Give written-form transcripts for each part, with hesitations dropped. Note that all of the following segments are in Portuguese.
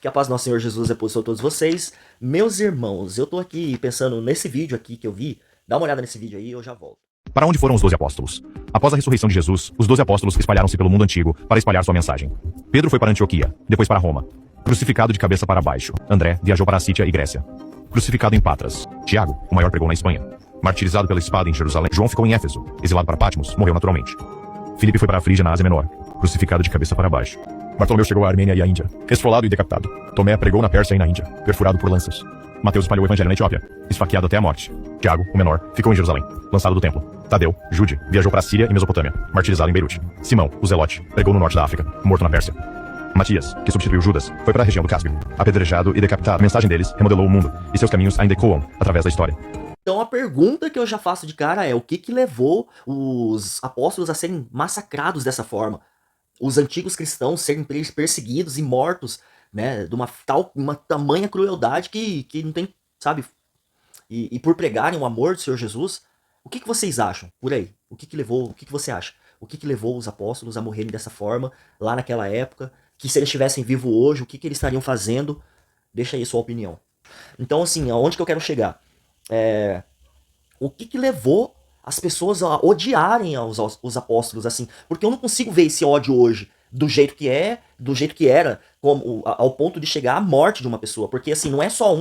Que a paz do nosso Senhor Jesus repousou a todos vocês. Meus irmãos, eu tô aqui pensando nesse vídeo aqui que eu vi. Dá uma olhada nesse vídeo aí e eu já volto. Para onde foram os 12 apóstolos? Após a ressurreição de Jesus, os 12 apóstolos espalharam-se pelo mundo antigo para espalhar sua mensagem. Pedro foi para Antioquia, depois para Roma. Crucificado de cabeça para baixo, André viajou para a Sítia e Grécia. Crucificado em Patras, Tiago, o maior, pregou na Espanha. Martirizado pela espada em Jerusalém, João ficou em Éfeso. Exilado para Patmos, morreu naturalmente. Filipe foi para a Frígia na Ásia Menor, crucificado de cabeça para baixo. Bartolomeu chegou à Armênia e à Índia, esfolado e decapitado. Tomé pregou na Pérsia e na Índia, perfurado por lanças. Mateus espalhou o evangelho na Etiópia, esfaqueado até a morte. Tiago, o menor, ficou em Jerusalém, lançado do templo. Tadeu, Jude, viajou para a Síria e Mesopotâmia, martirizado em Beirute. Simão, o Zelote, pregou no norte da África, morto na Pérsia. Matias, que substituiu Judas, foi para a região do Cáspio, apedrejado e decapitado. A mensagem deles remodelou o mundo, e seus caminhos ainda ecoam através da história. Então a pergunta que eu já faço de cara é: o que levou os apóstolos a serem massacrados dessa forma? Os antigos cristãos serem perseguidos e mortos, né, de uma tamanha crueldade que não tem, sabe? E por pregarem o amor do Senhor Jesus, o que vocês acham por aí? O que levou, o que você acha? O que levou os apóstolos a morrerem dessa forma, lá naquela época? Que se eles estivessem vivos hoje, o que eles estariam fazendo? Deixa aí sua opinião. Então, assim, aonde que eu quero chegar? O que levou as pessoas a odiarem os apóstolos, assim? Porque eu não consigo ver esse ódio hoje do jeito que é, do jeito que era, ao ponto de chegar à morte de uma pessoa. Porque, assim, não é só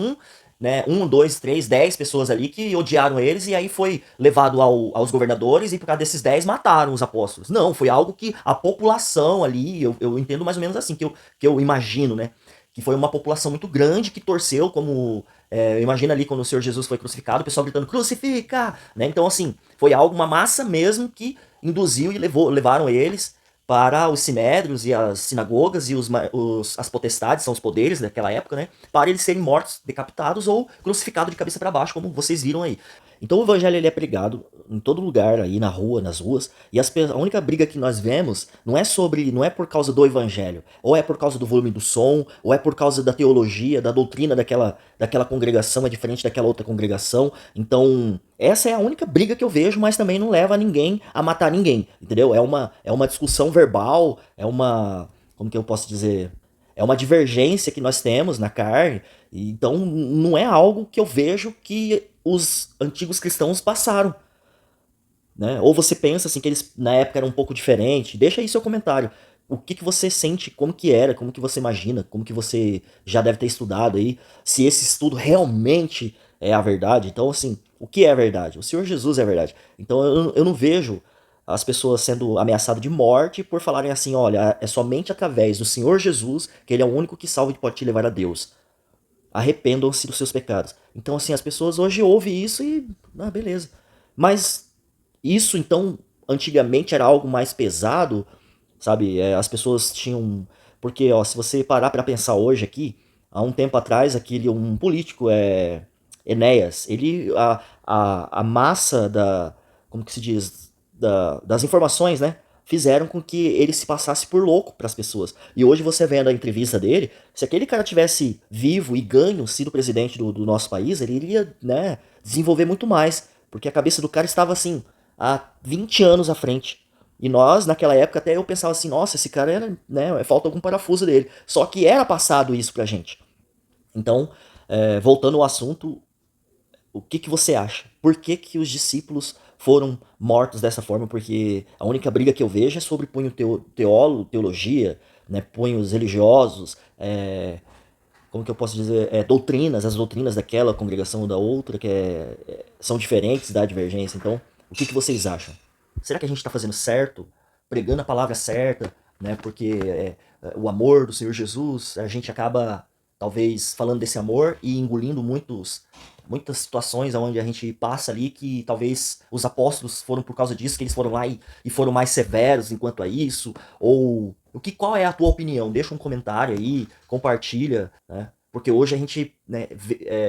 né, 1, 2, 3, 10 pessoas ali que odiaram eles e aí foi levado aos governadores e por causa desses 10 mataram os apóstolos. Não, foi algo que a população ali, eu entendo mais ou menos assim, que eu imagino, né? Que foi uma população muito grande que torceu, como imagina ali quando o Senhor Jesus foi crucificado, o pessoal gritando crucifica, né? Então, assim, foi algo, uma massa mesmo que induziu e levaram eles para os sinédrios e as sinagogas e as potestades, são os poderes daquela época, né? Para eles serem mortos, decapitados ou crucificados de cabeça para baixo, como vocês viram aí. Então o evangelho ele é pregado em todo lugar, aí na rua, nas ruas, e a única briga que nós vemos não é por causa do evangelho, ou é por causa do volume do som, ou é por causa da teologia, da doutrina daquela congregação, é diferente daquela outra congregação. Então, essa é a única briga que eu vejo, mas também não leva ninguém a matar ninguém, entendeu? É uma discussão verbal, como que eu posso dizer? É uma divergência que nós temos na carne, então não é algo que eu vejo que os antigos cristãos passaram, né? Ou você pensa assim que eles na época eram um pouco diferente? Deixa aí seu comentário. O que você sente, como que era, como que você imagina, como que você já deve ter estudado aí, se esse estudo realmente é a verdade. Então, assim, o que é a verdade? O Senhor Jesus é a verdade. Então eu não vejo as pessoas sendo ameaçadas de morte por falarem assim: olha, é somente através do Senhor Jesus que ele é o único que salva e pode te levar a Deus. Arrependam-se dos seus pecados. Então, assim, as pessoas hoje ouvem isso e, beleza. Mas isso, então, antigamente era algo mais pesado, sabe? As pessoas tinham... Porque, ó, se você parar pra pensar hoje aqui, há um tempo atrás, um político, Enéas, a massa como que se diz? Das informações, né? Fizeram com que ele se passasse por louco para as pessoas. E hoje você vendo a entrevista dele, se aquele cara tivesse vivo e ganho, sido presidente do nosso país, ele iria, né, desenvolver muito mais. Porque a cabeça do cara estava assim, há 20 anos à frente. E nós, naquela época, até eu pensava assim, nossa, esse cara era, né, falta algum parafuso dele. Só que era passado isso pra gente. Então, voltando ao assunto, o que você acha? Por que os discípulos foram mortos dessa forma? Porque a única briga que eu vejo é sobre punho teologia, né, punhos religiosos, como que eu posso dizer, doutrinas, as doutrinas daquela congregação ou da outra, são diferentes da divergência. Então, o que vocês acham? Será que a gente está fazendo certo? Pregando a palavra certa? Né? Porque o amor do Senhor Jesus, a gente acaba, talvez, falando desse amor e engolindo muitas situações onde a gente passa ali que talvez os apóstolos foram por causa disso, que eles foram lá e foram mais severos enquanto a isso, ou qual é a tua opinião? Deixa um comentário aí, compartilha, né? Porque hoje a gente, né,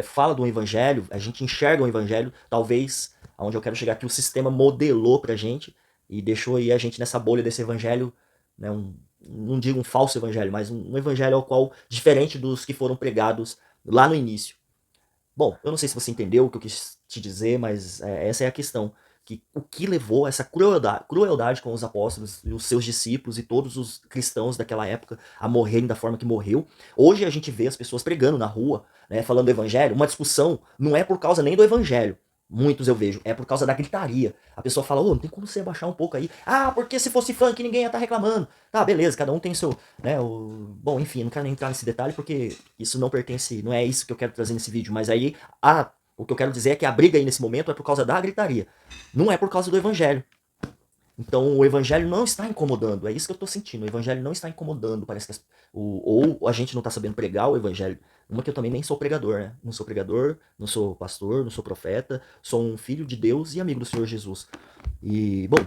fala do evangelho, a gente enxerga o evangelho, talvez, aonde eu quero chegar aqui, o sistema modelou pra gente e deixou aí a gente nessa bolha desse evangelho, né, não digo um falso evangelho, mas um evangelho ao qual, diferente dos que foram pregados lá no início. Bom, eu não sei se você entendeu o que eu quis te dizer, mas essa é a questão. o que levou essa crueldade com os apóstolos e os seus discípulos e todos os cristãos daquela época a morrerem da forma que morreu. Hoje a gente vê as pessoas pregando na rua, né, falando do evangelho. Uma discussão não é por causa nem do evangelho. Muitos eu vejo, é por causa da gritaria. A pessoa fala, ô, não tem como você abaixar um pouco aí. Ah, porque se fosse funk ninguém ia estar reclamando. Tá, beleza, cada um tem seu, né, bom, enfim, não quero nem entrar nesse detalhe porque isso não pertence, não é isso que eu quero trazer nesse vídeo, mas aí o que eu quero dizer é que a briga aí nesse momento é por causa da gritaria. Não é por causa do evangelho. Então o evangelho não está incomodando, é isso que eu estou sentindo. O evangelho não está incomodando, parece que ou a gente não está sabendo pregar o evangelho. Uma que eu também nem sou pregador, né? Não sou pregador, não sou pastor, não sou profeta, sou um filho de Deus e amigo do Senhor Jesus. E, bom,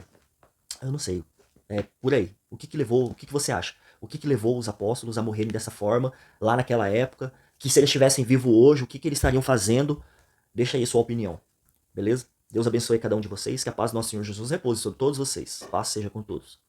eu não sei, é por aí. O que levou, o que você acha? O que levou os apóstolos a morrerem dessa forma, lá naquela época? Que se eles estivessem vivos hoje, o que eles estariam fazendo? Deixa aí a sua opinião, beleza? Deus abençoe cada um de vocês, que a paz do nosso Senhor Jesus repouse sobre todos vocês. Paz seja com todos.